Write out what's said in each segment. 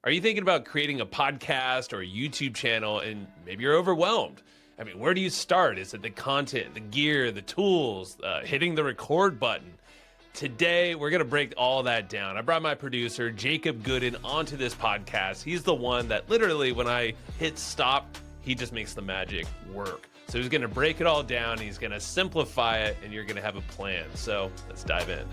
Are you thinking about creating a podcast or a YouTube channel and maybe you're overwhelmed? I mean, where do you start? Is it the content, the gear, the tools, hitting the record button? Today, we're going to break all that down. I brought my producer, Jacob Gooden, onto this podcast. He's the one that literally, when I hit stop, he just makes the magic work. So he's going to break it all down. He's going to simplify it, and you're going to have a plan. So let's dive in.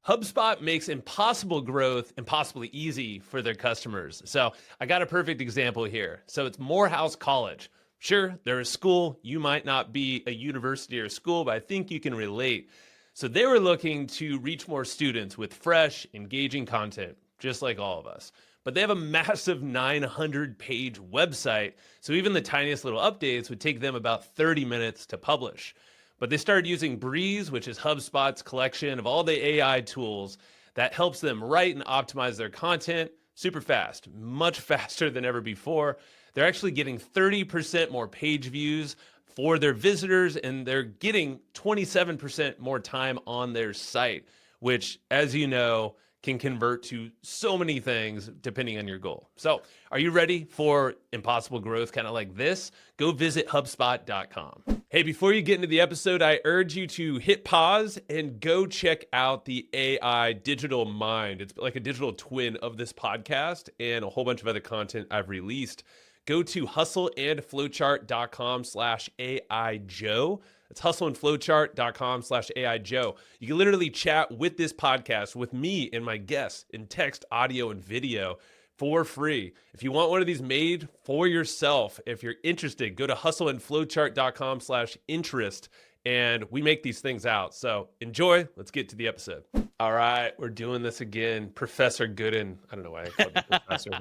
HubSpot makes impossible growth impossibly easy for their customers. So I got a perfect example here. So it's Morehouse College. Sure, they're a school. You might not be a university or a school, but I think you can relate. So they were looking to reach more students with fresh, engaging content, just like all of us. But they have a massive 900-page website, so even the tiniest little updates would take them about 30 minutes to publish. But they started using Breeze, which is HubSpot's collection of all the AI tools that helps them write and optimize their content super fast, much faster than ever before. They're actually getting 30% more page views for their visitors, and they're getting 27% more time on their site, which, as you know, can convert to so many things depending on your goal. So are you ready for impossible growth kind of like this? Go visit HubSpot.com. Hey, before you get into the episode, I urge you to hit pause and go check out the AI Digital Mind. It's like a digital twin of this podcast and a whole bunch of other content I've released. Go to hustleandflowchart.com/AI Joe. It's hustleandflowchart.com/AI Joe. You can literally chat with this podcast with me and my guests in text, audio, and video for free. If you want one of these made for yourself, if you're interested, go to hustleandflowchart.com/interest, and we make these things out. So enjoy. Let's get to the episode. All right, we're doing this again. Professor Gooden. I don't know why I called you professor,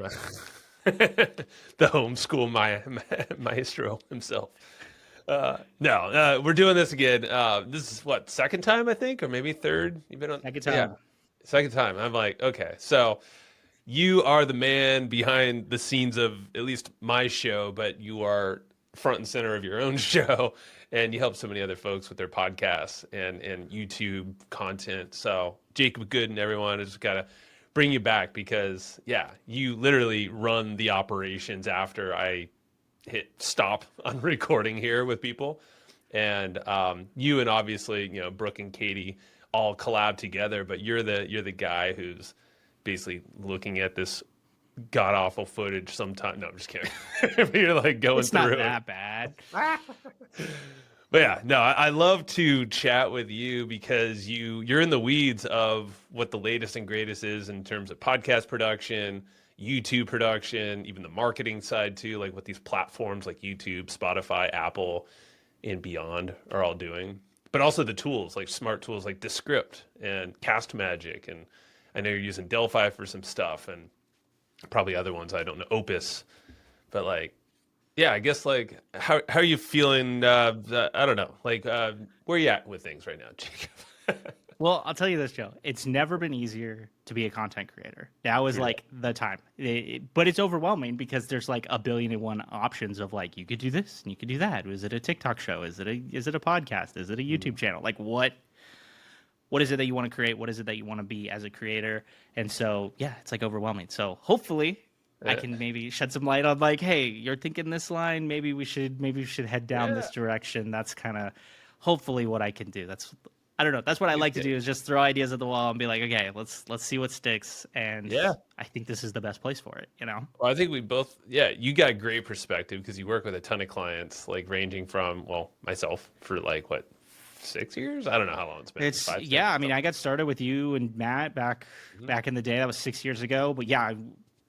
but the homeschool maestro himself. No, we're doing this again. This is what, second time, I think, or maybe third? You've been on Second time. Yeah, second time. I'm like, okay, so you are the man behind the scenes of at least my show, but you are front and center of your own show, and you help so many other folks with their podcasts and YouTube content. So Jacob Gooden, everyone, has got to bring you back because, yeah, you literally run the operations after I hit stop on recording here with people. And you and obviously, you know, Brooke and Katie all collab together, but you're the guy who's basically looking at this god awful footage sometime. No, I'm just kidding. You're like going It's through not it. that bad. But yeah, no, I love to chat with you because you're in the weeds of what the latest and greatest is in terms of podcast production, YouTube production, even the marketing side too, like what these platforms like YouTube, Spotify, Apple, and beyond are all doing. But also the tools, like smart tools like Descript and Cast Magic, and I know you're using Delphi for some stuff, and probably other ones I don't know, Opus, but like, yeah, I guess like how are you feeling? I don't know, like where are you at with things right now, Jacob? Well, I'll tell you this, Joe. It's never been easier to be a content creator. Now is Yeah. like the time. But it's overwhelming because there's like a billion and one options of like you could do this and you could do that. Is it a TikTok show? Is it a podcast? Is it a YouTube channel? Like what is it that you want to create? What is it that you want to be as a creator? And so yeah, it's like overwhelming. So hopefully I can maybe shed some light on like, hey, you're thinking this line, maybe we should head down this direction. That's kind of hopefully what I can do. I don't know. That's what I like to do is just throw ideas at the wall and be like, okay, let's see what sticks. And Yeah. I think this is the best place for it, you know? Well, I think we both, yeah, you got great perspective because you work with a ton of clients, like ranging from, well, myself for like what, 6 years? I don't know how long it's been. It's 5, 6, I mean, I got started with you and Matt back in the day. That was 6 years ago. But yeah,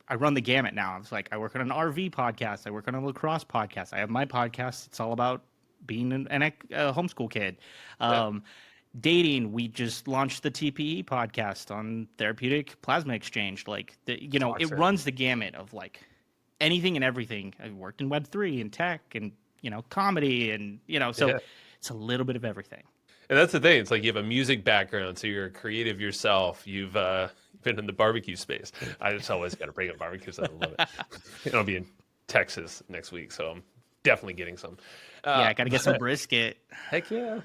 I run the gamut now. It's like I work on an RV podcast. I work on a lacrosse podcast. I have my podcast. It's all about being a homeschool kid. Dating, we just launched the TPE podcast on therapeutic plasma exchange. Like, it runs the gamut of like anything and everything. I worked in Web3 and tech and, comedy and, so it's a little bit of everything. And that's the thing. It's like you have a music background, so you're a creative yourself. You've been in the barbecue space. I just always got to bring up barbecues. I love it. I'll be in Texas next week, so I'm definitely getting some. I got to get some brisket. Heck yeah.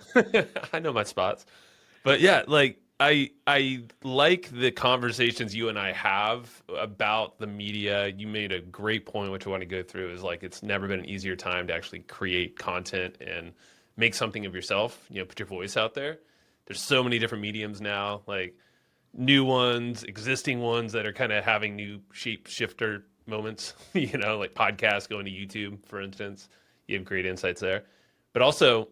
I know my spots. But yeah, like I like the conversations you and I have about the media. You made a great point, which I want to go through, is like it's never been an easier time to actually create content and make something of yourself, put your voice out there. There's so many different mediums now, like new ones, existing ones that are kind of having new shape shifter moments, like podcasts going to YouTube, for instance. You have great insights there. But also,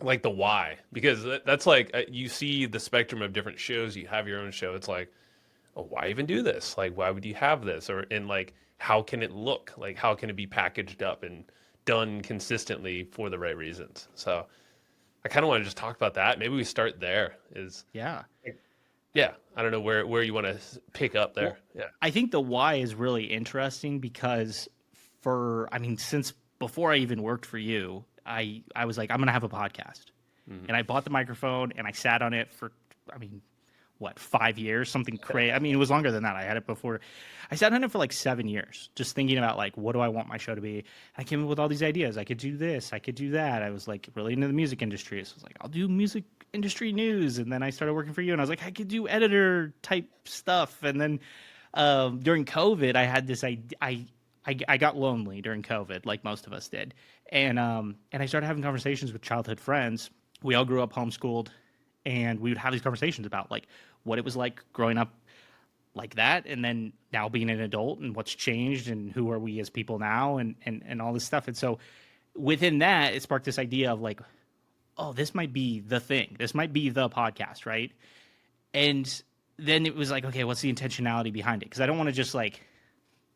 like the why, because that's like you see the spectrum of different shows. You have your own show. It's like, oh, why even do this? Like, why would you have this? Or and like, how can it look? Like, how can it be packaged up and done consistently for the right reasons? So I kind of want to just talk about that. Maybe we start there. Is Yeah. yeah, I don't know where you want to pick up Well, there. Yeah. I think the why is really interesting because since before I even worked for you, I was like, I'm gonna have a podcast, and I bought the microphone and I sat on it for, I mean, what, 5 years, something crazy. I mean, it was longer than that. I had it before. I sat on it for like 7 years, just thinking about like, what do I want my show to be? I came up with all these ideas. I could do this. I could do that. I was like really into the music industry. So I was like, I'll do music industry news. And then I started working for you, and I was like, I could do editor type stuff. And then during COVID, I had this idea. I got lonely during COVID, like most of us did, and I started having conversations with childhood friends. We all grew up homeschooled, and we would have these conversations about like what it was like growing up like that, and then now being an adult, and what's changed, and who are we as people now, and all this stuff. And so within that, it sparked this idea of like, oh, this might be the thing. This might be the podcast, right? And then it was like, okay, what's the intentionality behind it? Because I don't want to just like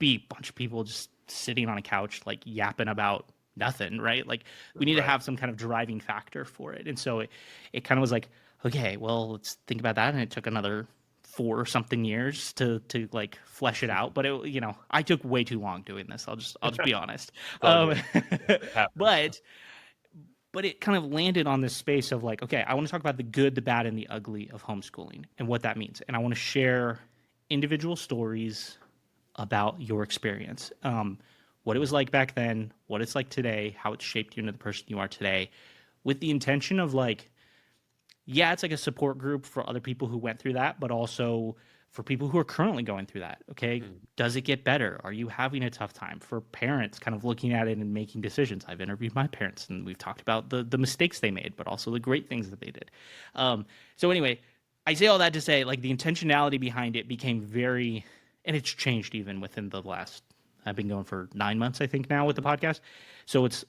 be a bunch of people just sitting on a couch like yapping about nothing, right? Like we need to Right. have some kind of driving factor for it. And so it kind of was like, okay, well, let's think about that. And it took another 4 or something years to like flesh it out. But I took way too long doing this. I'll just be honest. It's all Um, good. It happens. but but it kind of landed on this space of like, okay, I want to talk about the good, the bad, and the ugly of homeschooling and what that means. And I want to share individual stories about your experience, what it was like back then, what it's like today, how it's shaped you into the person you are today, with the intention of like, yeah, it's like a support group for other people who went through that, but also for people who are currently going through that. Okay, Mm. does it get better? Are you having a tough time? For parents kind of looking at it and making decisions. I've interviewed my parents, and we've talked about the mistakes they made, but also the great things that they did. So anyway, I say all that to say like the intentionality behind it became very, and it's changed even within the last, I've been going for 9 months, I think, now with the podcast. So it's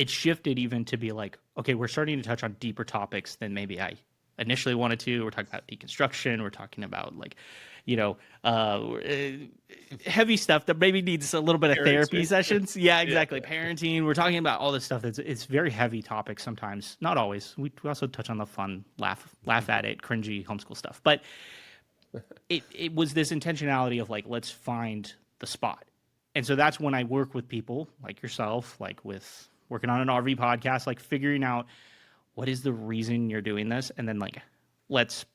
shifted even to be like, okay, we're starting to touch on deeper topics than maybe I initially wanted to. We're talking about deconstruction. We're talking about like, heavy stuff that maybe needs a little bit of therapy Parenting. sessions. Yeah, Yeah. exactly. Parenting. We're talking about all this stuff it's very heavy topics sometimes. Not always. We also touch on the fun, laugh at it, cringy homeschool stuff. But it was this intentionality of like, let's find the spot. And so that's when I work with people like yourself, like with working on an RV podcast, like figuring out what is the reason you're doing this, and then like let's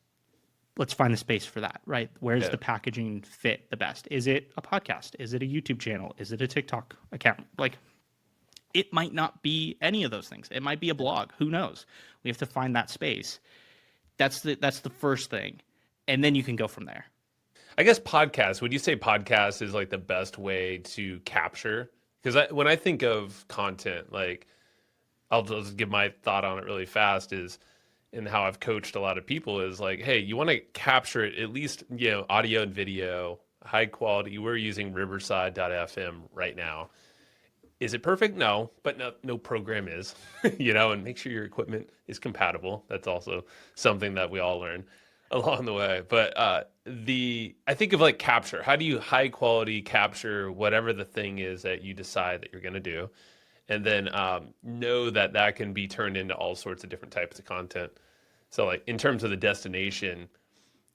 find the space for that, right? Where's Yeah. the packaging fit the best? Is it a podcast? Is it a YouTube channel? Is it a TikTok account? Like it might not be any of those things. It might be a blog. Who knows? We have to find that space. That's the first thing. And then you can go from there. I guess podcast, would you say podcast is like the best way to capture? Because when I think of content, like I'll just give my thought on it really fast is, and how I've coached a lot of people is like, hey, you want to capture it at least, audio and video, high quality. We're using Riverside.fm right now. Is it perfect? No, but no program is, and make sure your equipment is compatible. That's also something that we all learn along the way. But I think of like capture. How do you high quality capture whatever the thing is that you decide that you're going to do? And then know that that can be turned into all sorts of different types of content. So like in terms of the destination,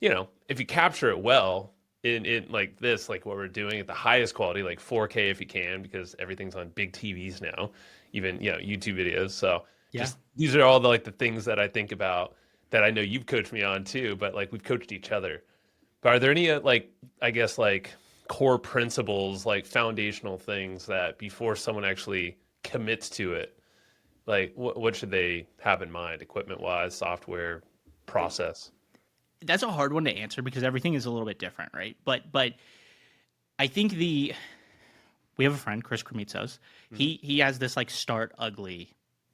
if you capture it well in like this, like what we're doing at the highest quality, like 4K if you can, because everything's on big TVs now, even, YouTube videos. So Yeah. just these are all the things that I think about that I know you've coached me on too, but like we've coached each other. But are there any I guess like core principles, like foundational things that before someone actually commits to it, like what should they have in mind, equipment wise, software, process? That's a hard one to answer because everything is a little bit different, right? But I think we have a friend, Chris Kremitzos. He has this like start ugly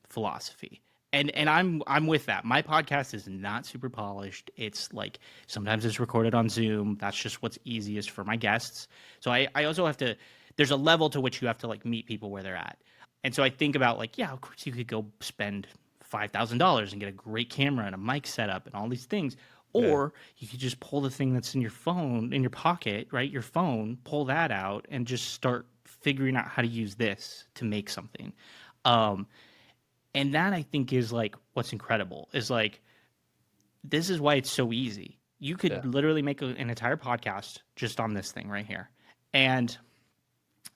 philosophy. And I'm with that. My podcast is not super polished. It's like sometimes it's recorded on Zoom. That's just what's easiest for my guests. So I also have to, there's a level to which you have to like meet people where they're at. And so I think about like, yeah, of course you could go spend $5,000 and get a great camera and a mic setup and all these things. Yeah. Or you could just pull the thing that's in your phone, in your pocket, right? Your phone, pull that out and just start figuring out how to use this to make something. And that I think is like what's incredible is like, this is why it's so easy. You could Yeah. literally make an entire podcast just on this thing right here. And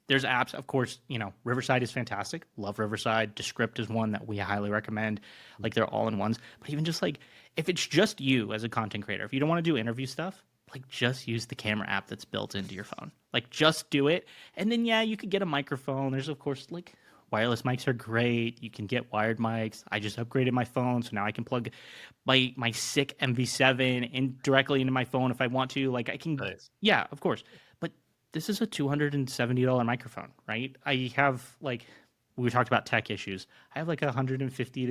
there's apps, of course, Riverside is fantastic. Love Riverside. Descript is one that we highly recommend. Like they're all in ones. But even just like, if it's just you as a content creator, if you don't want to do interview stuff, like just use the camera app that's built into your phone. Like just do it. And then, yeah, you could get a microphone. There's, of course, like wireless mics are great. You can get wired mics. I just upgraded my phone. So now I can plug my sick MV7 in directly into my phone if I want to. Like I can, Nice. yeah, of course. But this is a $270 microphone, right? I have like, we talked about tech issues. I have like a $150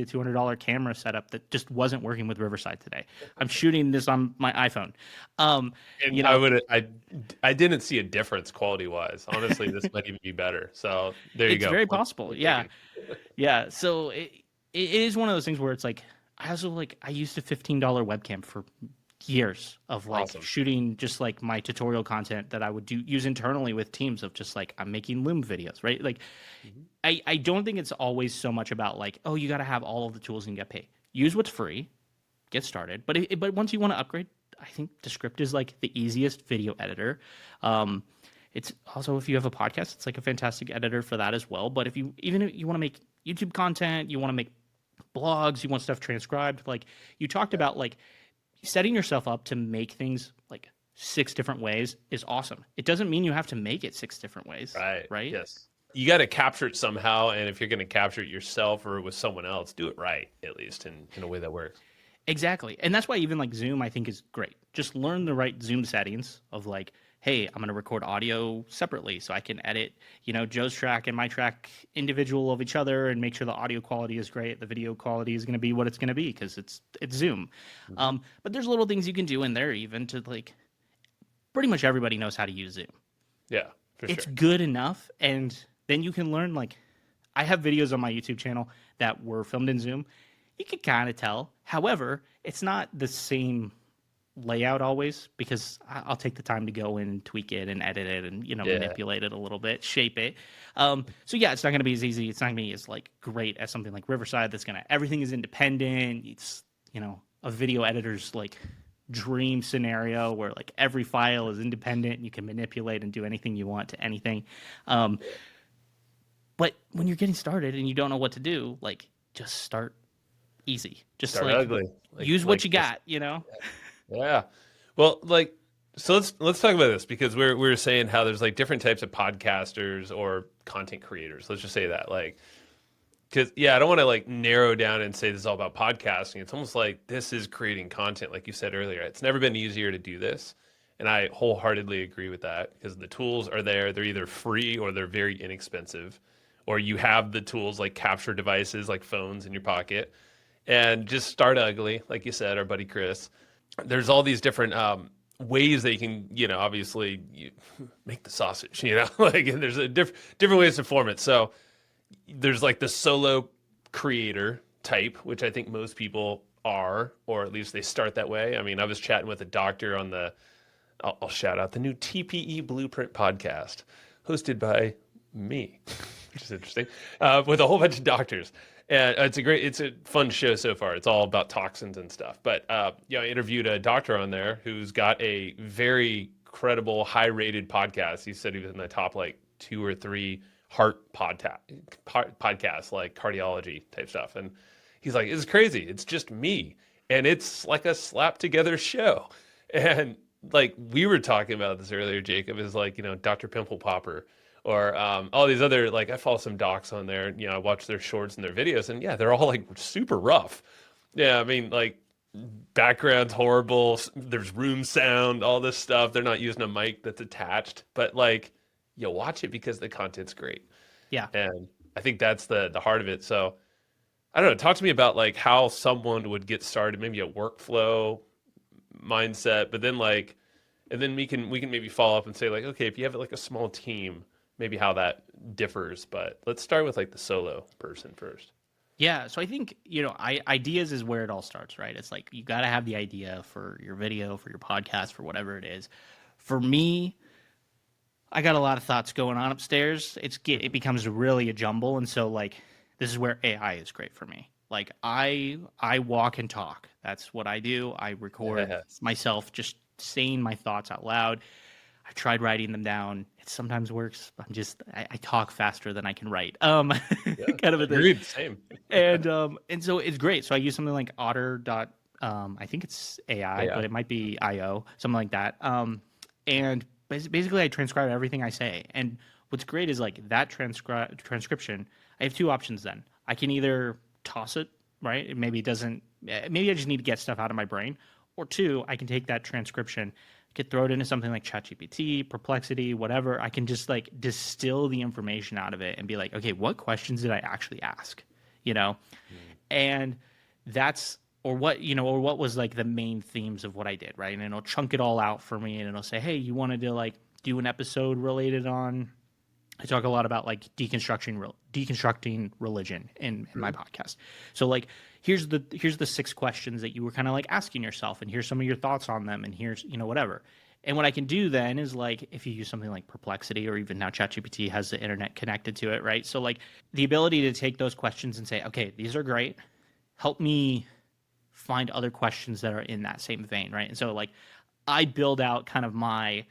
to $200 camera setup that just wasn't working with Riverside today. I'm shooting this on my iPhone. And You know, I didn't see a difference quality wise. Honestly, this might even be better. So there you it's go. very Point possible. Yeah. taken. Yeah. So it is one of those things where it's like, I also like, I used a $15 webcam for years of like Awesome. shooting just like my tutorial content that I would use internally with teams of just like, I'm making Loom videos, right? Like, Mhm. I don't think it's always so much about like, oh, you got to have all of the tools and get paid. Use what's free, get started. But once you want to upgrade, I think Descript is like the easiest video editor. It's also, if you have a podcast, it's like a fantastic editor for that as well. But if you want to make YouTube content, you want to make blogs, you want stuff transcribed, like you talked about, like setting yourself up to make things like 6 different ways is awesome. It doesn't mean you have to make it 6 different ways, Right. right? Yes. You got to capture it somehow. And if you're going to capture it yourself or with someone else, do it right, at least in a way that works. Exactly. And that's why even like Zoom, I think is great. Just learn the right Zoom settings of like, hey, I'm going to record audio separately so I can edit, Joe's track and my track individual of each other and make sure the audio quality is great. The video quality is going to be what it's going to be because it's Zoom. Mhm. But there's little things you can do in there even to like, pretty much everybody knows how to use Zoom. Yeah, for It's sure. good enough. And then you can learn, like, I have videos on my YouTube channel that were filmed in Zoom. You can kind of tell. However, it's not the same layout always because I'll take the time to go in and tweak it and edit it and, Yeah. manipulate it a little bit, shape it. So yeah, it's not going to be as easy. It's not going to be as like great as something like Riverside that's going to, everything is independent. It's, a video editor's like dream scenario where like every file is independent and you can manipulate and do anything you want to anything. But when you're getting started and you don't know what to do, like just start easy. Just Start like ugly. use what Like you this. got. Yeah. Well, so let's talk about this because we were saying how there's like different types of podcasters or content creators. Let's just say that, like, because I don't want to like narrow down and say this is all about podcasting. It's almost like this is creating content, like you said earlier. It's never been easier to do this, and I wholeheartedly agree with that because the tools are there. They're either free or they're very inexpensive, or you have the tools like capture devices like phones in your pocket, and just start ugly, like you said, our buddy Chris. There's all these different ways that you can, obviously make the sausage, like and there's a different ways to form it. So there's like the solo creator type, which I think most people are, or at least they start that way. I mean, I was chatting with a doctor on I'll shout out the new TPE Blueprint podcast, hosted by me, which is interesting, with a whole bunch of doctors. And it's a fun show so far. It's all about toxins and stuff. But I interviewed a doctor on there who's got a very credible, high-rated podcast. He said he was in the top like 2 or 3 heart podcasts, like cardiology type stuff. And he's like, it's crazy. It's just me, and it's like a slap together show. And like we were talking about this earlier, Jacob, is like Dr. Pimple Popper. Or all these other, like I follow some docs on there. I watch their shorts and their videos, and yeah, they're all like super rough. Yeah, I mean, like background's horrible. There's room sound, all this stuff. They're not using a mic that's attached, but like you'll watch it because the content's great. Yeah. And I think that's the heart of it. So I don't know. Talk to me about like how someone would get started, maybe a workflow mindset, but then like, and then we can maybe follow up and say like, okay, if you have like a small team, maybe how that differs. But let's start with like the solo person first. Yeah, so I think, ideas is where it all starts, right? It's like you got to have the idea for your video, for your podcast, for whatever it is. For me, I got a lot of thoughts going on upstairs. It becomes really a jumble, and so like this is where AI is great for me. Like I walk and talk. That's what I do. I record Yeah. myself just saying my thoughts out loud. I've tried writing them down. It sometimes works. I talk faster than I can write. Yeah. Kind of a thing. Agreed. Same. And so it's great. So I use something like Otter dot I think it's AI, Yeah. but it might be IO, something like that. And basically I transcribe everything I say. And what's great is like that transcription. I have two options then. I can either toss it, right? Maybe it doesn't. Maybe I just need to get stuff out of my brain. Or two, I can take that transcription, could throw it into something like ChatGPT, Perplexity, whatever. I can just like distill the information out of it and be like, okay, what questions did I actually ask? You know, and that's or what was like the main themes of what I did, right? And it'll chunk it all out for me, and it'll say, hey, you wanted to like do an episode related on. I talk a lot about like deconstructing religion in my podcast. So like here's the six questions that you were kind of like asking yourself, and here's some of your thoughts on them, and here's whatever. And what I can do then is like if you use something like Perplexity or even now ChatGPT has the internet connected to it, right? So like the ability to take those questions and say, okay, these are great. Help me find other questions that are in that same vein, right? And so like I build out kind of my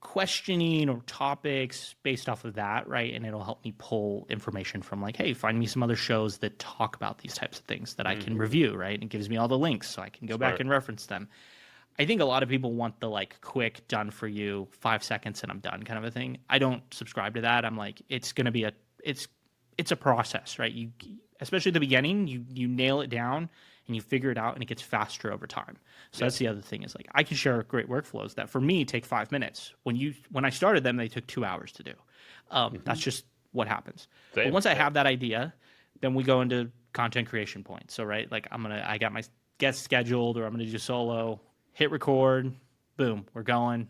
questioning or topics based off of that, right? And it'll help me pull information from like, hey, find me some other shows that talk about these types of things that I can review, right? And it gives me all the links so I can go back and reference them. I think a lot of people want the like quick done for you 5 seconds and I'm done kind of a thing. I don't subscribe to that. I'm like, it's going to be it's a process, right? You, especially at the beginning, you nail it down and you figure it out and it gets faster over time. So that's the other thing is like I can share great workflows that for me take 5 minutes. When I started them, they took 2 hours to do. That's just what happens. Same. But once I have that idea, then we go into content creation points. So right, like I got my guests scheduled or I'm gonna do solo, hit record, boom, we're going,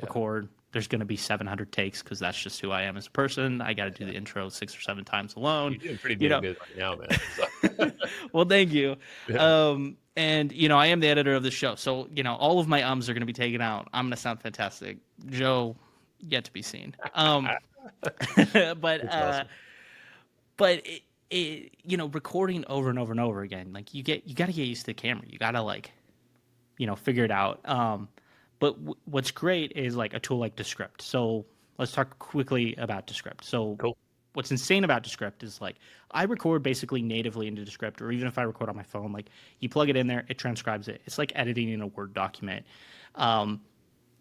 record. There's going to be 700 takes because that's just who I am as a person. I got to do the intro 6 or 7 times alone. You're doing pretty damn good right now, man. So. Well, thank you. Yeah. And I am the editor of the show, so all of my ums are going to be taken out. I'm going to sound fantastic. Joe, yet to be seen. But awesome. but recording over and over and over again, like you got to get used to the camera. You got to like figure it out. But what's great is like a tool like Descript. So let's talk quickly about Descript. So Cool. what's insane about Descript is like I record basically natively into Descript, or even if I record on my phone, like you plug it in there, it transcribes it. It's like editing in a Word document.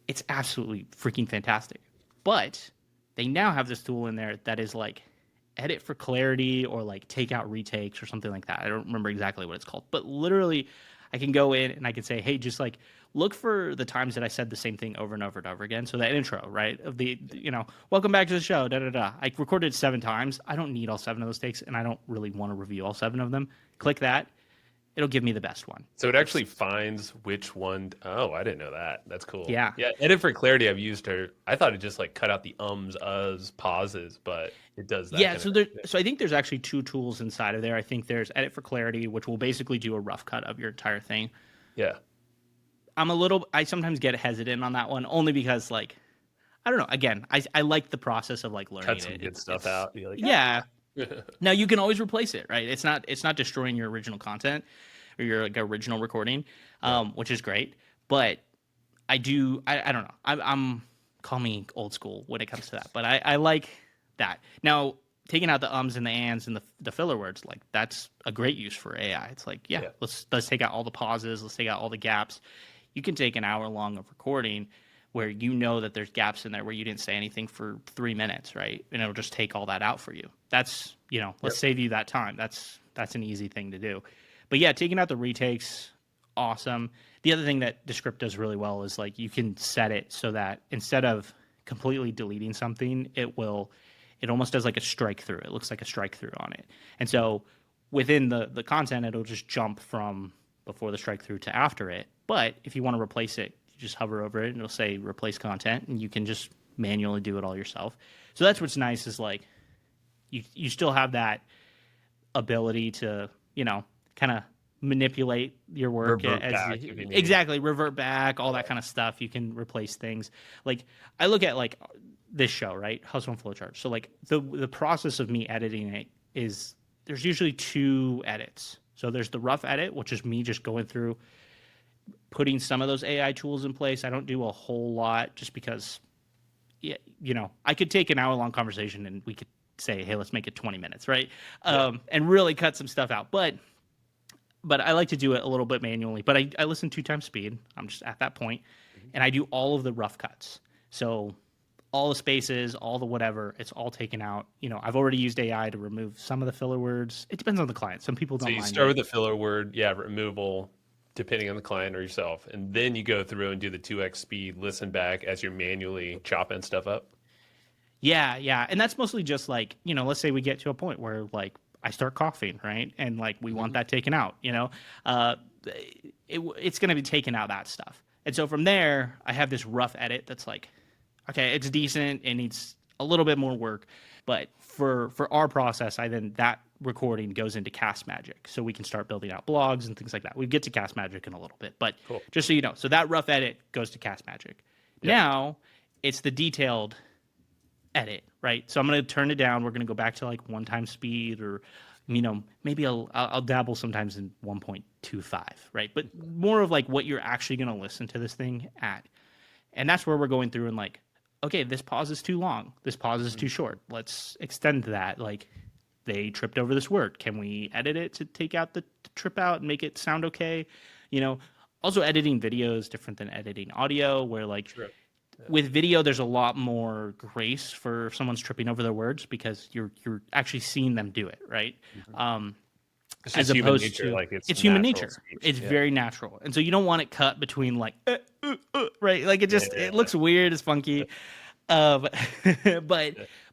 It's absolutely freaking fantastic. But they now have this tool in there that is like edit for clarity or like take out retakes or something like that. I don't remember exactly what it's called, but literally I can go in and I can say, hey, just like look for the times that I said the same thing over and over and over again. So that intro, right, of the welcome back to the show, I recorded it 7 times. I don't need all 7 of those takes, and I don't really want to review all 7 of them. Click that. It'll give me the best one. So it actually finds which one. Oh, I didn't know that. That's cool. Yeah. Yeah. Edit for clarity. I've used her. I thought it just like cut out the ums, uhs, pauses, but it does that. Yeah. So I think there's actually 2 tools inside of there. I think there's edit for clarity, which will basically do a rough cut of your entire thing. Yeah. I sometimes get hesitant on that one only because like, I don't know. Again, I like the process of like learning Cut some it. good stuff out. Be like, Yeah. Now you can always replace it, right? It's not destroying your original content or your like original recording, which is great. But I don't know. I'm call me old school when it comes to that, but I like that. Now taking out the ums and the ands and the filler words, like that's a great use for AI. It's like let's take out all the pauses, let's take out all the gaps. You can take an hour long of recording where that there's gaps in there where you didn't say anything for 3 minutes, right? And it'll just take all that out for you. That's, let's save you that time. That's an easy thing to do. But yeah, taking out the retakes, awesome. The other thing that Descript does really well is like you can set it so that instead of completely deleting something, it almost does like a strike through. It looks like a strike through on it. And so within the content, it'll just jump from before the strike through to after it. But if you want to replace it, you just hover over it and it'll say replace content, and you can just manually do it all yourself. So that's what's nice is like you still have that ability to, kind of manipulate your work exactly, revert back, all that kind of stuff. You can replace things. Like I look at like this show, right? Hustle and Flowchart. So like the process of me editing it is there's usually 2 edits. So there's the rough edit, which is me just going through putting some of those AI tools in place. I don't do a whole lot just because, I could take an hour-long conversation and we could say, hey, let's make it 20 minutes, right? And really cut some stuff out. But I like to do it a little bit manually. But I listen 2 times speed. I'm just at that point. And I do all of the rough cuts. So all the spaces, all the whatever, it's all taken out. I've already used AI to remove some of the filler words. It depends on the client. Some people don't mind. So you start with the filler word, removal, depending on the client or yourself. And then you go through and do the 2x speed, listen back as you're manually chopping stuff up. Yeah. And that's mostly just like, let's say we get to a point where like I start coughing, right? And like we want that taken out, it's going to be taken out, that stuff. And so from there, I have this rough edit that's like, okay, it's decent. It needs a little bit more work. But for our process, that recording goes into Cast Magic. So we can start building out blogs and things like that. We get to Cast Magic in a little bit. But cool. Just so you know, so that rough edit goes to Cast Magic. Yep. Now it's the detailed edit, right? So I'm going to turn it down. We're going to go back to like 1 time speed, or maybe I'll dabble sometimes in 1.25, right? But more of like what you're actually going to listen to this thing at. And that's where we're going through and like, okay, this pause is too long. This pause is too short. Let's extend that. Like they tripped over this word. Can we edit it to take out the trip out and make it sound okay? Also editing video is different than editing audio, where like with video, there's a lot more grace for if someone's tripping over their words because you're actually seeing them do it, right? It's as opposed nature, to like it's human nature. Speech. It's very natural, and so you don't want it cut between like right, like it just it looks weird, it's funky. But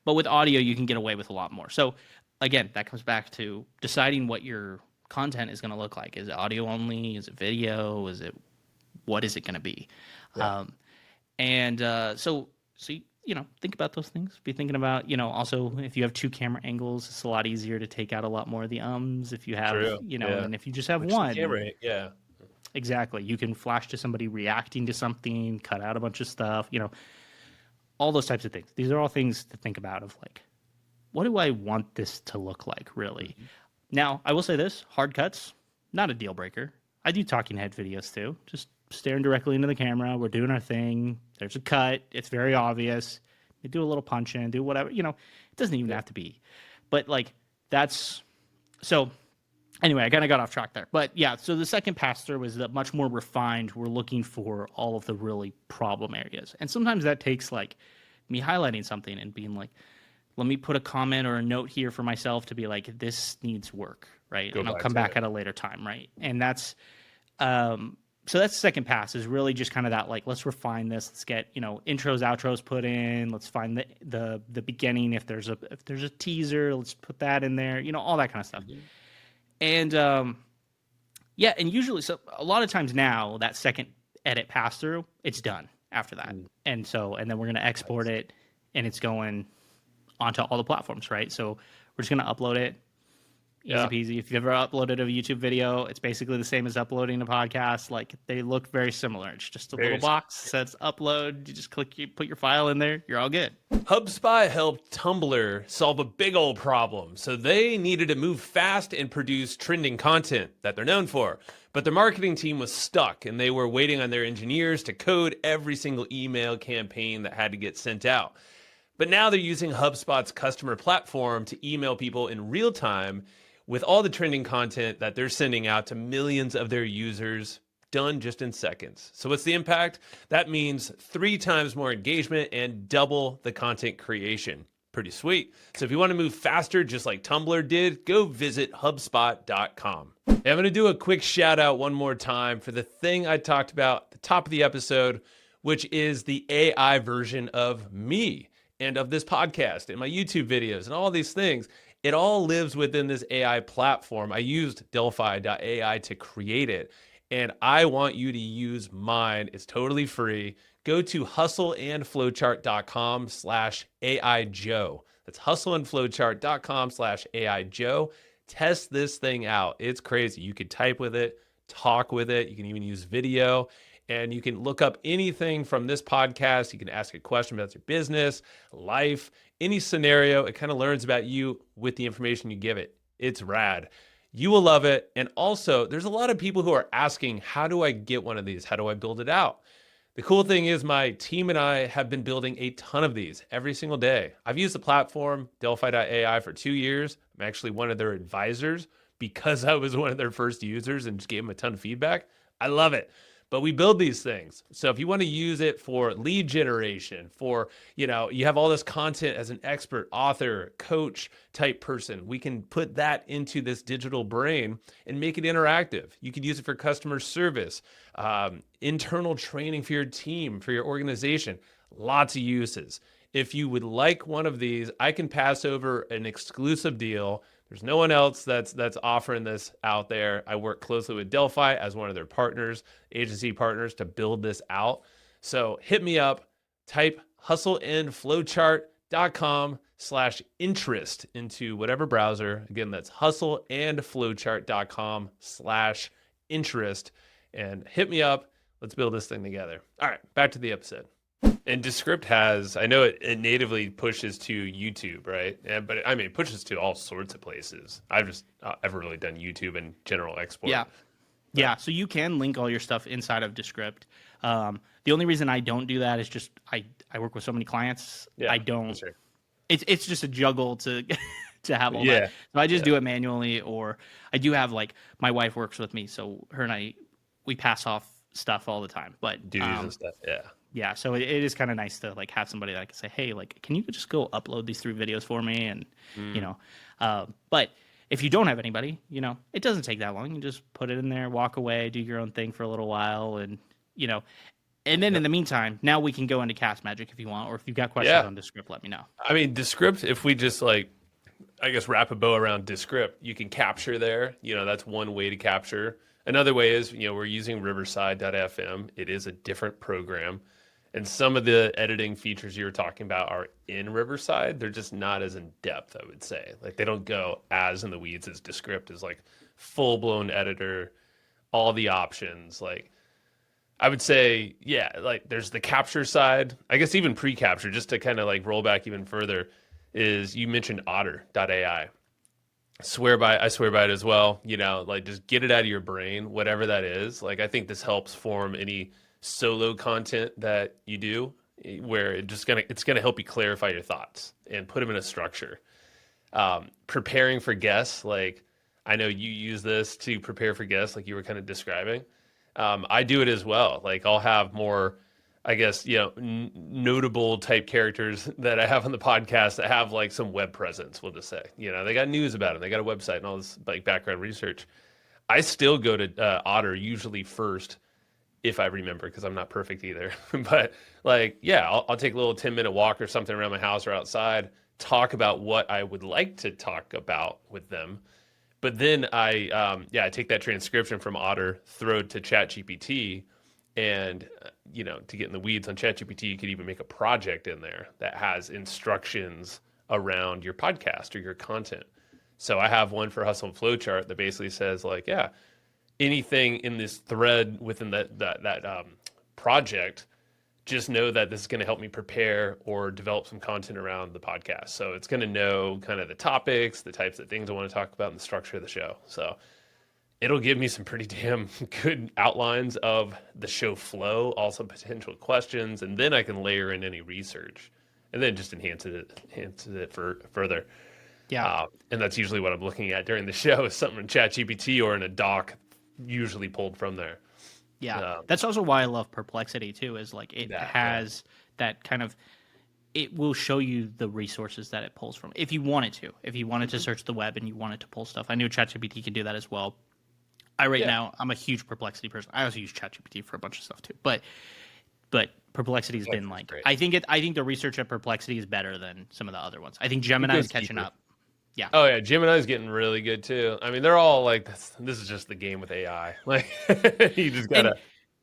with audio, you can get away with a lot more. So again, that comes back to deciding what your content is going to look like. Is it audio only? Is it video? What is it going to be? So think about those things. Be thinking about, also if you have 2 camera angles, it's a lot easier to take out a lot more of the ums. If you have, and if you just have one, exactly. You can flash to somebody reacting to something, cut out a bunch of stuff, all those types of things. These are all things to think about of like, what do I want this to look like really? Now, I will say this, hard cuts, not a deal breaker. I do talking head videos too, just staring directly into the camera. We're doing our thing. There's a cut. It's very obvious. You do a little punch in, do whatever. It doesn't even have to be. But like that's so. Anyway, I kind of got off track there. But yeah, so the second pass through is that much more refined. We're looking for all of the really problem areas, and sometimes that takes like me highlighting something and being like, let me put a comment or a note here for myself to be like, this needs work, right? And I'll come back at a later time, right? And that's so that's the second pass, is really just kind of that, like, let's refine this. Let's get, intros, outros put in. Let's find the beginning. If there's a teaser, let's put that in there, all that kind of stuff. And, and usually, so a lot of times now that second edit pass through, it's done after that. And then we're going to export it, and it's going onto all the platforms, right? So we're just going to upload it. Easy peasy. If you've ever uploaded a YouTube video, it's basically the same as uploading a podcast. Like they look very similar. It's just a little box that says upload. You just put your file in there. You're all good. HubSpot helped Tumblr solve a big old problem. So they needed to move fast and produce trending content that they're known for. But their marketing team was stuck, and they were waiting on their engineers to code every single email campaign that had to get sent out. But now they're using HubSpot's customer platform to email people in real time with all the trending content that they're sending out to millions of their users, done just in seconds. So what's the impact? That means 3 times more engagement and double the content creation. pretty sweet. So if you want to move faster, just like Tumblr did, go visit HubSpot.com. And I'm going to do a quick shout out one more time for the thing I talked about at the top of the episode, which is the AI version of me and of this podcast and my YouTube videos and all these things. It all lives within this AI platform. I used Delphi.ai to create it, and I want you to use mine. It's totally free. Go to hustleandflowchart.com/AI That's hustleandflowchart.com/AI Test this thing out. It's crazy. You could type with it, talk with it. You can even use video, and you can look up anything from this podcast. You can ask a question about your business, life, any scenario. It kind of learns about you with the information you give it. It's rad. You will love it. And also, there's a lot of people who are asking, how do I get one of these? How do I build it out? The cool thing is my team and I have been building a ton of these every single day. I've used the platform, Delphi.ai, for 2 years. I'm actually one of their advisors because I was one of their first users and just gave them a ton of feedback. I love it. But we build these things. So if you want to use it for lead generation, for, you have all this content as an expert, author, coach type person, we can put that into this digital brain and make it interactive. You could use it for customer service, internal training for your team, for your organization, lots of uses. If you would like one of these, I can pass over an exclusive deal. There's no one else that's offering this out there. I work closely with Delphi as one of their partners, agency partners, to build this out. So hit me up, type hustleandflowchart.com/interest into whatever browser. Again, that's hustleandflowchart.com/interest, and hit me up. Let's build this thing together. All right, back to the episode. And Descript has, I know it natively pushes to YouTube, right? But I mean, it pushes to all sorts of places. I've really done YouTube and general export. Yeah. Yeah. So you can link all your stuff inside of Descript. The only reason I don't do that is just I work with so many clients. Yeah, I don't. that's right. It's just a juggle to to have all Yeah. that. So I just do it manually, or I do have, like, my wife works with me, so her and we pass off stuff all the time. But Duties and stuff. Yeah. yeah, so it is kind of nice to, like, have somebody that I can say, hey, like, can you just go upload these 3 videos for me? And but if you don't have anybody, it doesn't take that long. You just put it in there, walk away, do your own thing for a little while, and and then in the meantime, now we can go into Cast Magic if you want, or if you've got questions on Descript, let me know. I mean, Descript, if we just wrap a bow around Descript, you can capture there. That's one way to capture. Another way is, we're using Riverside.fm. It is a different program. And some of the editing features you were talking about are in Riverside. They're just not as in depth, I would say. Like, they don't go as in the weeds as Descript is, like, full-blown editor, all the options. Like, I would say, yeah, like, there's the capture side. I guess even pre-capture, just to kind of, like, roll back even further, is you mentioned Otter.ai. I swear by it as well. Like, just get it out of your brain, whatever that is. Like, I think this helps form any solo content that you do, where it's gonna help you clarify your thoughts and put them in a structure. Preparing for guests, like, I know you use this to prepare for guests, like you were kind of describing. I do it as well. Like, I'll have more, I guess, notable type characters that I have on the podcast that have, like, some web presence, we'll just say. They got news about them. They got a website and all this, like, background research. I still go to Otter usually first, if I remember, because I'm not perfect either. But, like, yeah, I'll take a little 10-minute walk or something around my house or outside, talk about what I would like to talk about with them. But then I take that transcription from Otter, throw it to ChatGPT, and, to get in the weeds on ChatGPT, you could even make a project in there that has instructions around your podcast or your content. So I have one for Hustle Flowchart that basically says, like, yeah, anything in this thread within that project, just know that this is going to help me prepare or develop some content around the podcast. So it's going to know kind of the topics, the types of things I want to talk about, and the structure of the show. So it'll give me some pretty damn good outlines of the show flow, also potential questions, and then I can layer in any research, and then just enhances it further. Yeah. And that's usually what I'm looking at during the show, is something in ChatGPT or in a doc, usually pulled from there. Yeah. That's also why I love Perplexity too, is, like, it has that kind of, it will show you the resources that it pulls from. If you wanted to, if you wanted to search the web and you wanted to pull stuff, I knew ChatGPT could do that as well. Now I'm a huge Perplexity person. I also use ChatGPT for a bunch of stuff too, but Perplexity has been like, great. I think the research at Perplexity is better than some of the other ones. I think Gemini is catching up. Yeah. Oh yeah, Gemini's getting really good too. I mean, they're all like, this is just the game with AI. Like, you just gotta.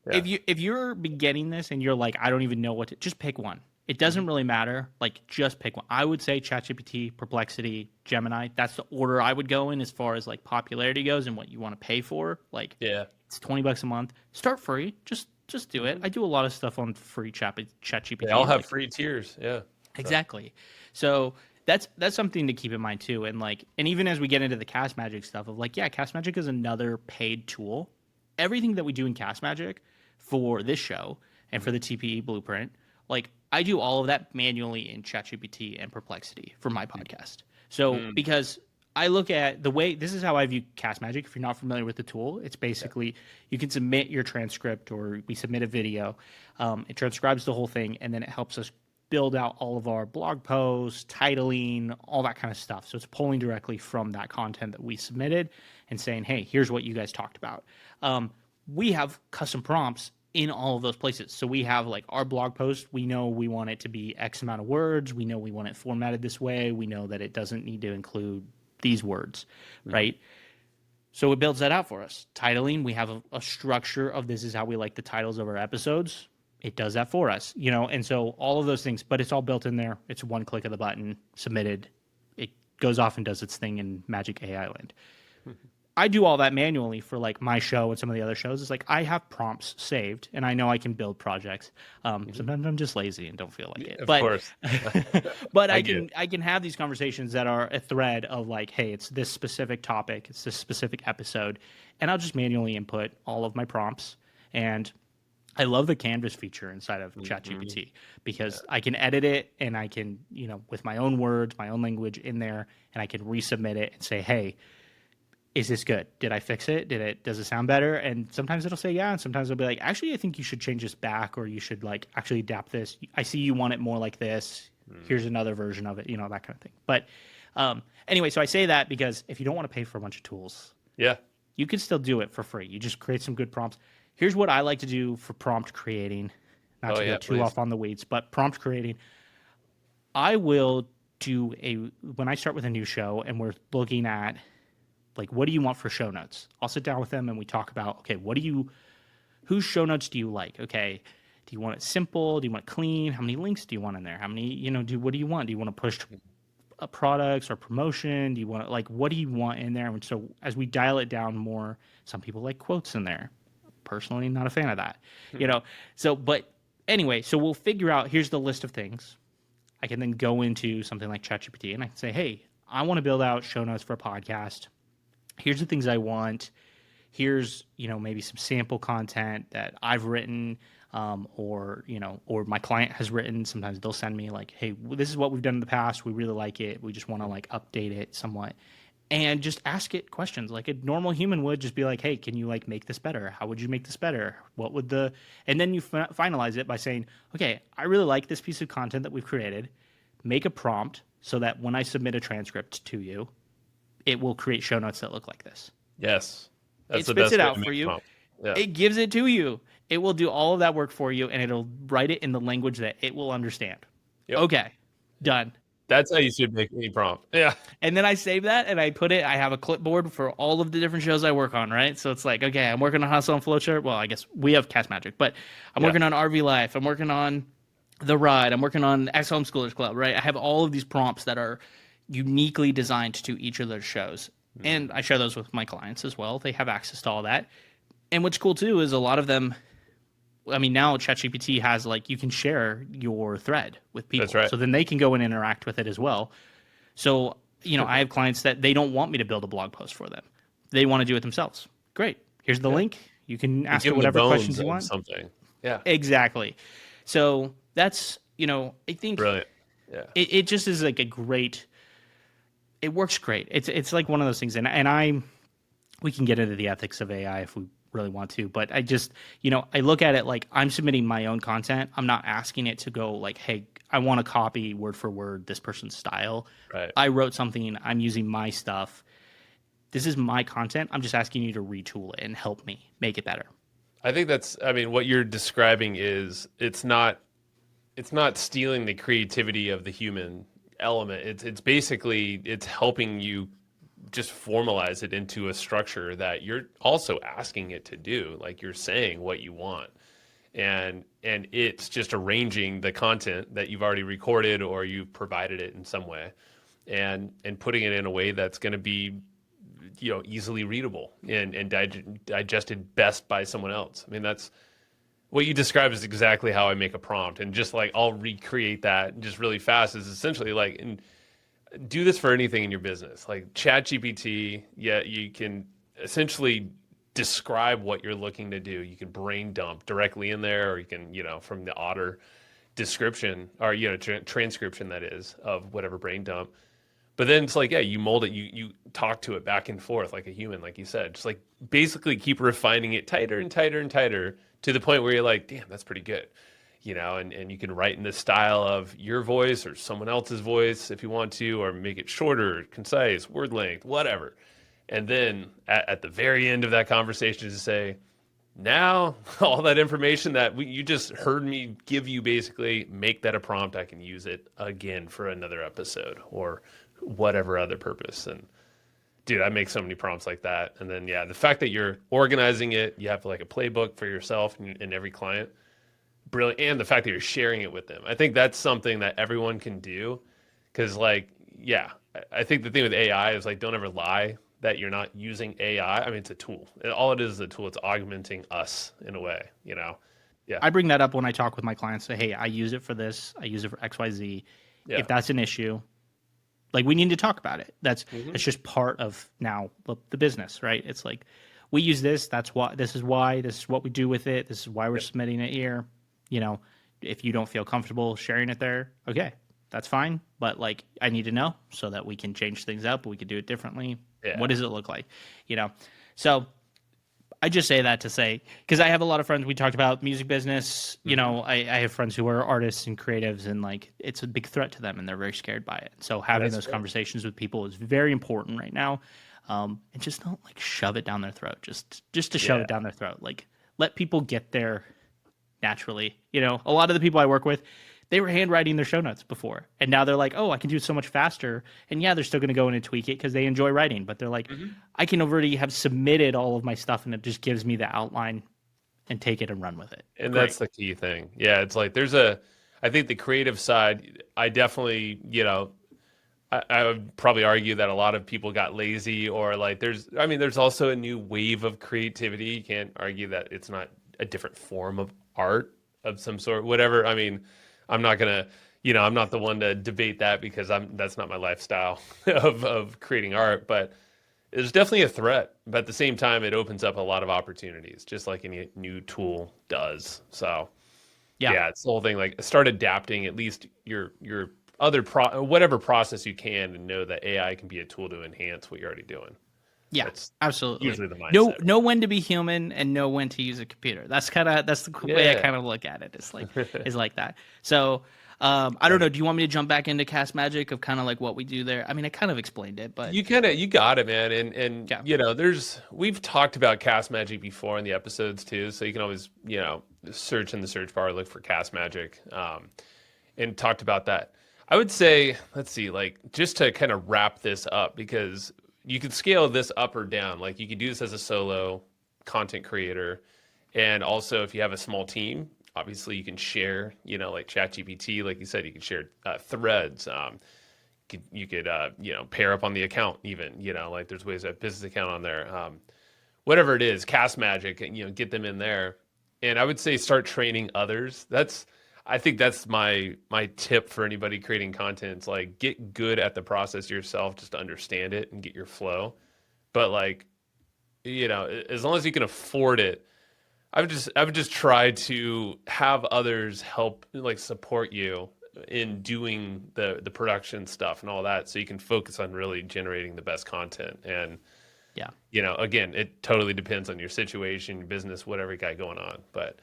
If you're beginning this and you're like, I don't even know what to, just pick one. It doesn't really matter. Like, just pick one. I would say ChatGPT, Perplexity, Gemini. That's the order I would go in as far as like popularity goes and what you want to pay for. Like, it's $20 a month. Start free. Just do it. I do a lot of stuff on free ChatGPT. They all have free tiers. Yeah. Exactly. So that's something to keep in mind too. And like, and even as we get into the Cast Magic stuff of like, yeah, Cast Magic is another paid tool. Everything that we do in Cast Magic for this show and for the TPE blueprint, like I do all of that manually in ChatGPT and Perplexity for my podcast. So because I look at the way, this is how I view Cast Magic. If you're not familiar with the tool, it's basically you can submit your transcript or we submit a video. It transcribes the whole thing and then it helps us build out all of our blog posts, titling, all that kind of stuff. So it's pulling directly from that content that we submitted and saying, hey, here's what you guys talked about. We have custom prompts in all of those places. So we have like our blog post, we know we want it to be X amount of words. We know we want it formatted this way. We know that it doesn't need to include these words, right? So it builds that out for us. Titling, we have a structure of this is how we like the titles of our episodes. It does that for us, you know? And so all of those things, but it's all built in there. It's one click of the button, submitted. It goes off and does its thing in Magic AI Land. I do all that manually for like my show and some of the other shows. It's like I have prompts saved and I know I can build projects. Sometimes I'm just lazy and don't feel like it. Of course. But I can have these conversations that are a thread of like, hey, it's this specific topic, it's this specific episode, and I'll just manually input all of my prompts. And I love the Canvas feature inside of ChatGPT because I can edit it and I can, you know, with my own words, my own language in there, and I can resubmit it and say, hey, is this good? Did I fix it? Does it sound better? And sometimes it'll say yeah, and sometimes it'll be like, actually, I think you should change this back, or you should like actually adapt this. I see you want it more like this. Here's another version of it, you know, that kind of thing. But anyway, so I say that because if you don't want to pay for a bunch of tools, you can still do it for free. You just create some good prompts. Here's what I like to do for prompt creating, not to go too off on the weeds, but prompt creating. I will do when I start with a new show and we're looking at like, what do you want for show notes? I'll sit down with them and we talk about, okay, whose show notes do you like? Okay, do you want it simple? Do you want it clean? How many links do you want in there? How many, you know, what do you want? Do you want to push products or promotion? Do you want like, what do you want in there? And so as we dial it down more, some people like quotes in there. Personally, not a fan of that, you know? So, but anyway, so we'll figure out, here's the list of things. I can then go into something like ChatGPT and I can say, hey, I want to build out show notes for a podcast. Here's the things I want. Here's, you know, maybe some sample content that I've written, or, you know, or my client has written. Sometimes they'll send me like, hey, this is what we've done in the past. We really like it. We just want to like update it somewhat. And just ask it questions like a normal human would. Just be like, hey, can you like make this better? How would you make this better? What would and then you finalize it by saying, okay, I really like this piece of content that we've created. Make a prompt so that when I submit a transcript to you, it will create show notes that look like this. Yes. It spits it out for you. Yeah. It gives it to you. It will do all of that work for you, and it'll write it in the language that it will understand. Yep. Okay, done. That's how you should make any prompt. Yeah. And then I save that, and I have a clipboard for all of the different shows I work on, right? So it's like, okay, I'm working on Hustle and Flowchart. Well, I guess we have Cast Magic, but I'm working on RV Life. I'm working on The Ride. I'm working on Ex-Homeschoolers Club, right? I have all of these prompts that are uniquely designed to each of those shows. And I share those with my clients as well. They have access to all that. And what's cool too is a lot of them, I mean, now ChatGPT has like, you can share your thread with people. That's right. So then they can go and interact with it as well. So, you know, I have clients that they don't want me to build a blog post for them. They want to do it themselves. Great. Here's the link. You can ask it whatever questions you want. Something. Yeah. Exactly. So that's, you know, I think brilliant. Yeah. It just is like it works great. It's like one of those things, and we can get into the ethics of AI if we really want to. But I just, I look at it like I'm submitting my own content. I'm not asking it to go like, hey, I want to copy word for word this person's style. Right. I wrote something, I'm using my stuff. This is my content. I'm just asking you to retool it and help me make it better. I think I mean, what you're describing is it's not stealing the creativity of the human element. It's basically it's helping you just formalize it into a structure that you're also asking it to do. Like you're saying what you want. And it's just arranging the content that you've already recorded or you've provided it in some way and putting it in a way that's going to be easily readable and digested best by someone else. I mean, that's what you described is exactly how I make a prompt, and just like I'll recreate that just really fast. Is essentially like, and do this for anything in your business, like ChatGPT. Yeah, you can essentially describe what you're looking to do. You can brain dump directly in there, or you can, from the Otter description or transcription that is of whatever brain dump. But then it's like, yeah, you mold it, you talk to it back and forth like a human, like you said. Just like basically keep refining it tighter and tighter and tighter to the point where you're like, damn, that's pretty good. And you can write in the style of your voice or someone else's voice if you want to, or make it shorter, concise, word length, whatever. And then at the very end of that conversation to say, now all that information that you just heard me give you, basically make that a prompt. I can use it again for another episode or whatever other purpose. And dude, I make so many prompts like that. And then, yeah, the fact that you're organizing it, you have like a playbook for yourself and every client, brilliant. And the fact that you're sharing it with them. I think that's something that everyone can do. Cause like, yeah, I think the thing with AI is like, don't ever lie that you're not using AI. I mean, it's a tool. All it is a tool. It's augmenting us in a way, Yeah. I bring that up when I talk with my clients. Say, hey, I use it for this. I use it for XYZ. Yeah. If that's an issue, like we need to talk about it. That's Mhm. it's just part of now the business, right? It's like we use this. That's why. This is why. This is what we do with it. This is why we're submitting it here. If you don't feel comfortable sharing it there, okay, that's fine. But like, I need to know so that we can change things up. We could do it differently. Yeah. What does it look like? So I just say that to say, because I have a lot of friends, we talked about music business, I have friends who are artists and creatives, and like, it's a big threat to them and they're very scared by it. So having those conversations with people is very important right now. And just don't like shove it down their throat, just to shove it down their throat. Like, let people get there naturally. A lot of the people I work with, they were handwriting their show notes before, and now they're like, oh, I can do it so much faster. And yeah, they're still going to go in and tweak it because they enjoy writing, but they're like, I can already have submitted all of my stuff and it just gives me the outline and take it and run with it. And that's the key thing. Yeah. It's like, I think the creative side, I definitely, I would probably argue that a lot of people got lazy, or like there's also a new wave of creativity. You can't argue that it's not a different form of art of some sort, whatever. I mean, I'm not gonna, I'm not the one to debate that because that's not my lifestyle of creating art, but it's definitely a threat. But at the same time, it opens up a lot of opportunities, just like any new tool does. So yeah, it's the whole thing. Like, start adapting at least your other whatever process you can, and know that AI can be a tool to enhance what you're already doing. Yeah, That's absolutely. usually the mindset. Know when to be human and know when to use a computer. That's the way I kind of look at it. It's like is like that. So I don't know. Do you want me to jump back into Cast Magic of kind of like what we do there? I mean, I kind of explained it, but you got it, man. And we've talked about Cast Magic before in the episodes too, so you can always search in the search bar, look for Cast Magic, and talked about that. I would say, let's see, like, just to kind of wrap this up, because you could scale this up or down. Like, you could do this as a solo content creator. And also, if you have a small team, obviously you can share, like ChatGPT, like you said, you can share threads. You could pair up on the account even, like there's ways to have business account on there. Whatever it is, Cast Magic, get them in there. And I would say start training others. I think that's my tip for anybody creating content. It's like, get good at the process yourself, just to understand it and get your flow. But like, as long as you can afford it, I would just try to have others help, like, support you in doing the production stuff and all that, so you can focus on really generating the best content. And Yeah. Again, it totally depends on your situation, your business, whatever you got going on. But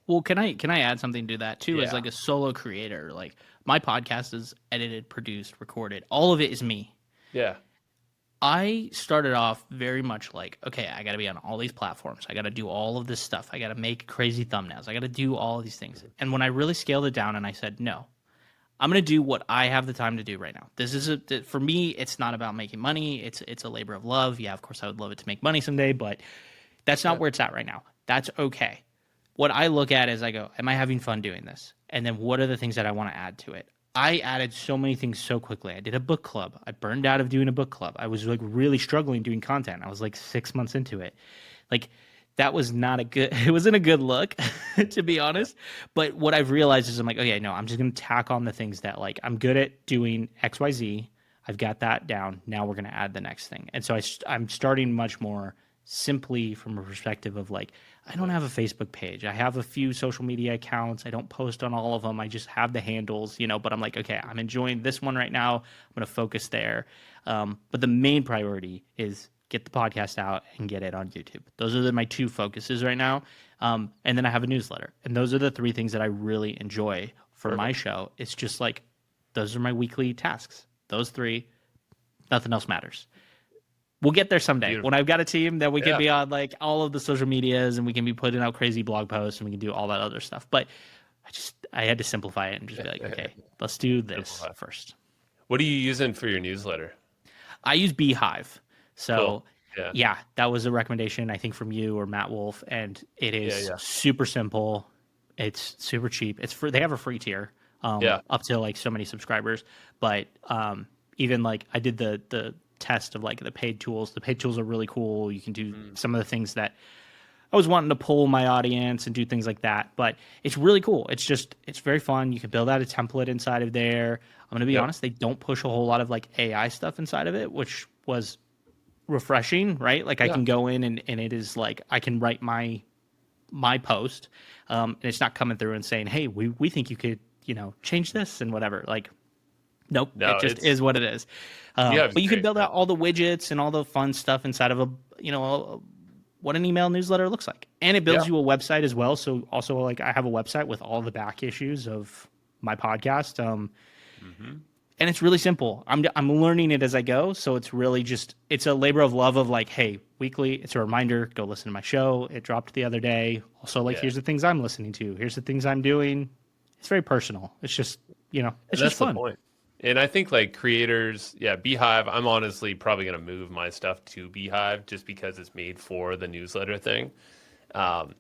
Well, can I add something to that too? As yeah, like a solo creator, like my podcast is edited, produced, recorded. All of it is me. yeah, I started off very much like, okay, I got to be on all these platforms. I got to do all of this stuff. I got to make crazy thumbnails. I got to do all of these things. And when I really scaled it down and I said, no, I'm going to do what I have the time to do right now. This is for me, it's not about making money. It's a labor of love. Yeah, of course I would love it to make money someday, but that's not yeah, where it's at right now. That's okay. What I look at is I go, am I having fun doing this? And then what are the things that I want to add to it? I added so many things so quickly. I did a book club. I burned out of doing a book club. I was like really struggling doing content. I was like 6 months into it. Like that was not a good, it wasn't a good look, to be yeah, honest. But what I've realized is I'm like, okay, no, I'm just going to tack on the things that like I'm good at doing XYZ. I've got that down. Now we're going to add the next thing. And so I'm starting much more simply from a perspective of like, I don't have a Facebook page. I have a few social media accounts. I don't post on all of them. I just have the handles, but I'm like, okay, I'm enjoying this one right now. I'm going to focus there. But the main priority is get the podcast out and get it on YouTube. Those are my two focuses right now. And then I have a newsletter. And those are the three things that I really enjoy for my perfect. show. It's just like, those are my weekly tasks. Those three, nothing else matters. We'll get there someday when Beautiful. I've got a team that we can Yeah, be on like all of the social medias and we can be putting out crazy blog posts and we can do all that other stuff. But I had to simplify it and just be like, okay, let's do this simplify. first. What are you using for your newsletter? I use Beehive. Cool. So Yeah, yeah, that was a recommendation I think from you or Matt Wolf, and it yeah, is yeah, super simple. It's super cheap. It's for they have a free tier, yeah, up to like so many subscribers. But even like I did the test of like the paid tools. The paid tools are really cool. You can do mm, some of the things that I was wanting to pull my audience and do things like that. But it's really cool. It's very fun. You can build out a template inside of there. I'm gonna be yep, honest, they don't push a whole lot of like AI stuff inside of it, which was refreshing, right? Like I yeah. can go in and it is like I can write my post, and it's not coming through and saying, hey, we think you could change this and whatever. Like nope, it No, just it's is what it is. Beehive's But you can great, build man. out all the widgets and all the fun stuff inside of what an email newsletter looks like, and it Yeah, builds you a website as well. So also like I have a website with all the back issues of my podcast. hmm, And it's really simple. I'm learning it as I go, so it's really just it's a labor of love of like, hey, weekly, it's a reminder, go listen to my show. It dropped the other day. Also, like, yeah. here's the things I'm listening to. Here's the things I'm doing. It's very personal. It's just it's And just that's the fun. point. And I think like creators, yeah, Beehive, I'm honestly probably gonna move my stuff to Beehive just because it's made for the newsletter thing. Um,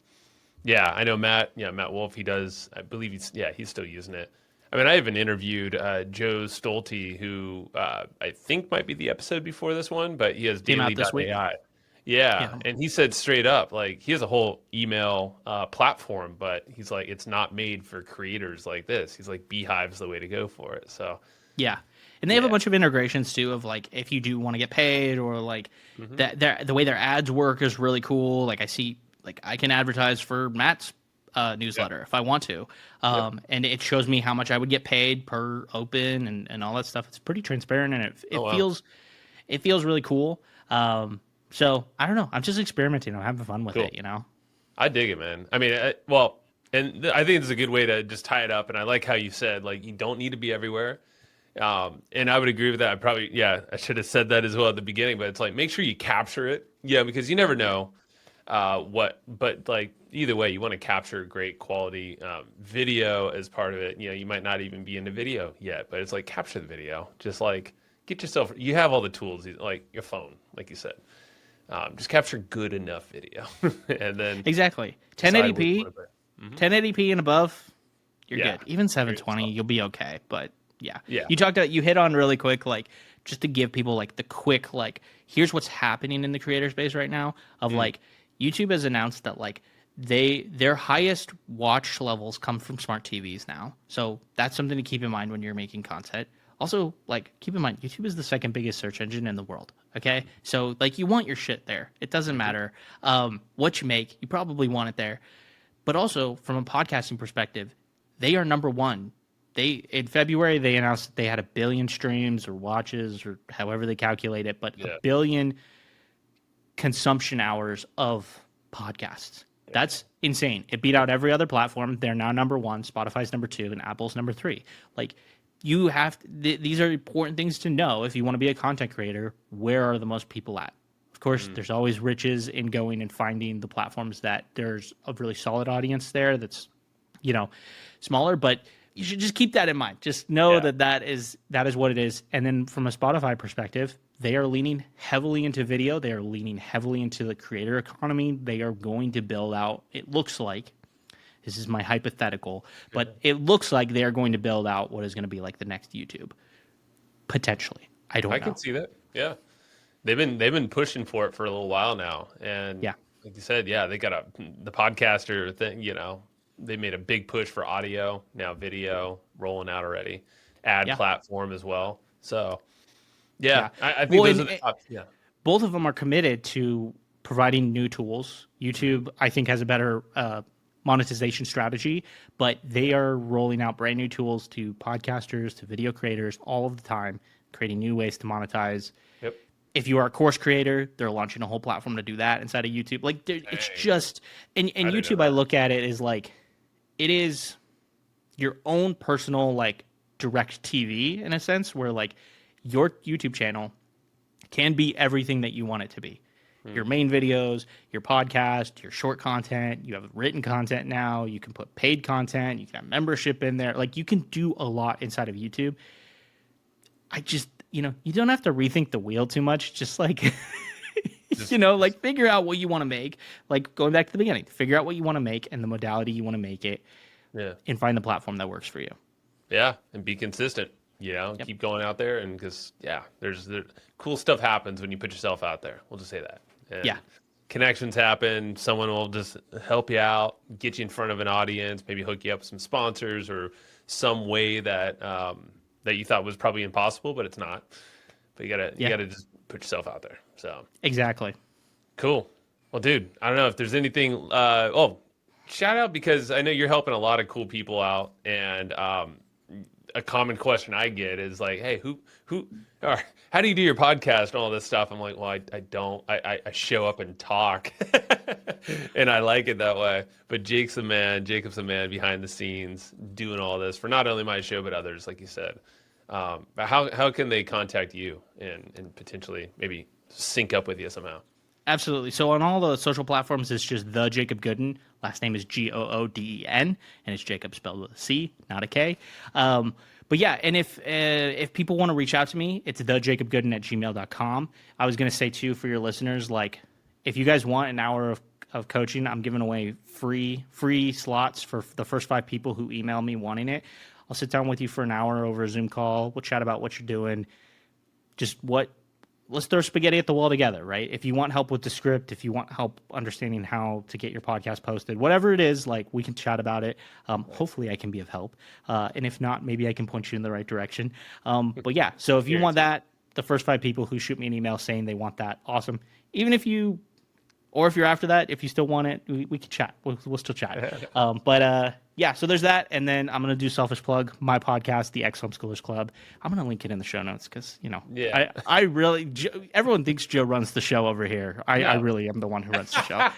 yeah, I know Matt, yeah, Matt Wolf, he does, I believe he's still using it. I mean, I even interviewed Joe Stolte, who I think might be the episode before this one, but he has Came out this week. daily.ai. Yeah, Yeah, and he said straight up, like he has a whole email platform, but he's like, it's not made for creators like this. He's like, Beehive's the way to go for it. So yeah. And they have a yeah, bunch of integrations too of like if you do want to get paid or like hmm, that the way their ads work is really cool. Like I see like I can advertise for Matt's yeah, newsletter if I want to. yep. And it shows me how much I would get paid per open and all that stuff. It's pretty transparent and Oh it wow, feels really cool. So I don't know. I'm just experimenting. I'm having fun with cool. it. I dig it, man. I mean, well, and I think it's a good way to just tie it up. And I like how you said like you don't need to be everywhere. And I would agree with that. I probably, yeah, I should have said that as well at the beginning, but it's like make sure you capture it. Yeah, because you never know but like either way, you want to capture great quality video as part of it. You might not even be into video yet, but it's like capture the video. Just like get yourself, you have all the tools, like your phone, like you said. Just capture good enough video and then Exactly. decide what you 1080p, want to put. 1080p and above, you're Yeah. good. Even Great 720, stuff. you'll be okay. But yeah, Yeah. you hit on really quick, like just to give people like the quick, like here's what's happening in the creator space right now. Of Mm, like YouTube has announced that like their highest watch levels come from smart TVs now. So that's something to keep in mind when you're making content. Also, like keep in mind, YouTube is the second biggest search engine in the world. Okay, so like you want your shit there. It doesn't hmm, matter what you make. You probably want it there. But also from a podcasting perspective, they are number one. They in February they announced that they had 1 billion streams or watches or however they calculate it, but a yeah. billion consumption hours of podcasts. That's insane. It beat out every other platform. They're now number one. Spotify's number two, and Apple's number three. Like, you have these are important things to know if you want to be a content creator. Where are the most people at? Of course, there's always riches in going and finding the platforms that there's a really solid audience there that's, smaller, but you should just keep that in mind. Just know that is what it is. And then from a Spotify perspective, they are leaning heavily into video. They are leaning heavily into the creator economy. They are going to build out, it looks like, this is my hypothetical, but it looks like they are going to build out what is going to be like the next YouTube. Potentially. I don't know. I can see that. Yeah. They've been pushing for it for a little while now. And like you said, they got the podcaster thing, they made a big push for audio, now video rolling out already, ad platform as well. So I think those are the top. Yeah. Both of them are committed to providing new tools. YouTube, I think, has a better monetization strategy, but they are rolling out brand new tools to podcasters, to video creators all of the time, creating new ways to monetize. Yep. If you are a course creator, they're launching a whole platform to do that inside of YouTube. Like, it's just, and YouTube, I look at it as like, it is your own personal, like, direct TV in a sense, where like your YouTube channel can be everything that you want it to be. Your main videos, your podcast, your short content, you have written content now, you can put paid content, you can have membership in there. Like, you can do a lot inside of YouTube. I just, you don't have to rethink the wheel too much. Just like, like, figure out what you want to make. Like, going back to the beginning, figure out what you want to make and the modality you want to make it. Yeah. And find the platform that works for you. Yeah. And be consistent. Keep going out there. And because, there's cool stuff happens when you put yourself out there. We'll just say that. And connections happen. Someone will just help you out, get you in front of an audience, maybe hook you up with some sponsors or some way that that you thought was probably impossible, but it's not. But you gotta just put yourself out there. So exactly. Cool. Well, dude, I don't know if there's anything. Shout out, because I know you're helping a lot of cool people out, and a common question I get is like, hey, or how do you do your podcast and all this stuff? I'm like, well, I don't. I show up and talk, and I like it that way. But Jacob's the man behind the scenes doing all this for not only my show but others, like you said. But how can they contact you and potentially maybe sync up with you somehow? Absolutely. So on all the social platforms, it's just the Jacob Gooden. Last name is Gooden, and it's Jacob spelled with a C, not a K. But yeah, and if people want to reach out to me, it's thejacobgooden@gmail.com. I was going to say too, for your listeners, like, if you guys want an hour of coaching, I'm giving away free slots for the first 5 people who email me wanting it. I'll sit down with you for an hour over a Zoom call. We'll chat about what you're doing, let's throw spaghetti at the wall together, right? If you want help with the script, if you want help understanding how to get your podcast posted, whatever it is, like, we can chat about it. Hopefully I can be of help. And if not, maybe I can point you in the right direction. But yeah, so if you want that, the first 5 people who shoot me an email saying they want that, awesome. Even if you're after that, if you still want it, we can chat. We'll still chat. Yeah, so there's that. And then I'm going to do selfish plug, my podcast, the Ex-Homeschoolers Club. I'm going to link it in the show notes because, I really, everyone thinks Joe runs the show over here. I really am the one who runs the show.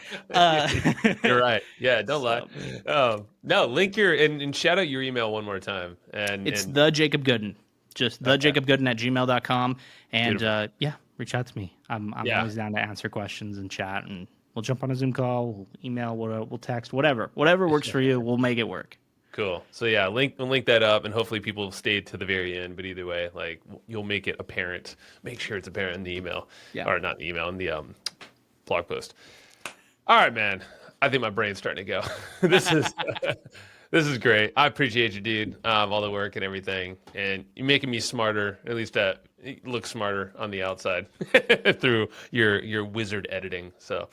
You're right. Yeah, don't lie. No, link and shout out your email one more time. And it's the Jacob Gooden, just thejacobgooden@gmail.com. And reach out to me. I'm always down to answer questions and chat, and we'll jump on a Zoom call, we'll email, we'll text, whatever works for you. We'll make it work. Cool. So yeah, link that up, and hopefully people stay to the very end. But either way, like, you'll make it apparent. Make sure it's apparent in the email, or not in the email, in the blog post. All right, man. I think my brain's starting to go. This is great. I appreciate you, dude. All the work and everything, and you're making me smarter. At least look smarter on the outside through your wizard editing. So.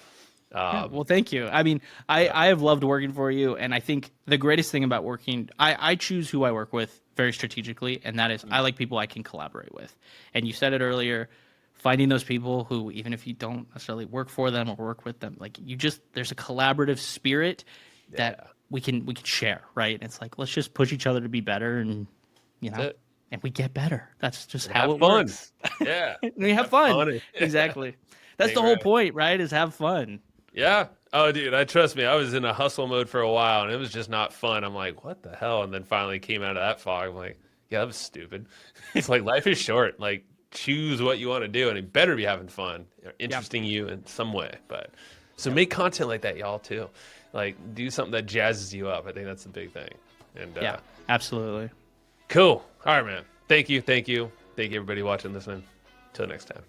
Well, thank you. I mean, I have loved working for you, and I think the greatest thing about working, I choose who I work with very strategically, and that is I like people I can collaborate with. And you said it earlier, finding those people who, even if you don't necessarily work for them or work with them, like, there's a collaborative spirit that we can share, right? And it's like, let's just push each other to be better, and and we get better. That's just how it works. Yeah. We have fun. Exactly. That's the whole point, right? Is have fun. Yeah. Oh, dude, trust me. I was in a hustle mode for a while, and it was just not fun. I'm like, what the hell? And then finally came out of that fog. I'm like, yeah, that was stupid. It's like life is short. Like, choose what you want to do, and it better be having fun, or interesting you in some way. But so make content like that, y'all, too. Like, do something that jazzes you up. I think that's the big thing. And Yeah, absolutely. cool. All right, man. Thank you, everybody watching, listening. Till next time.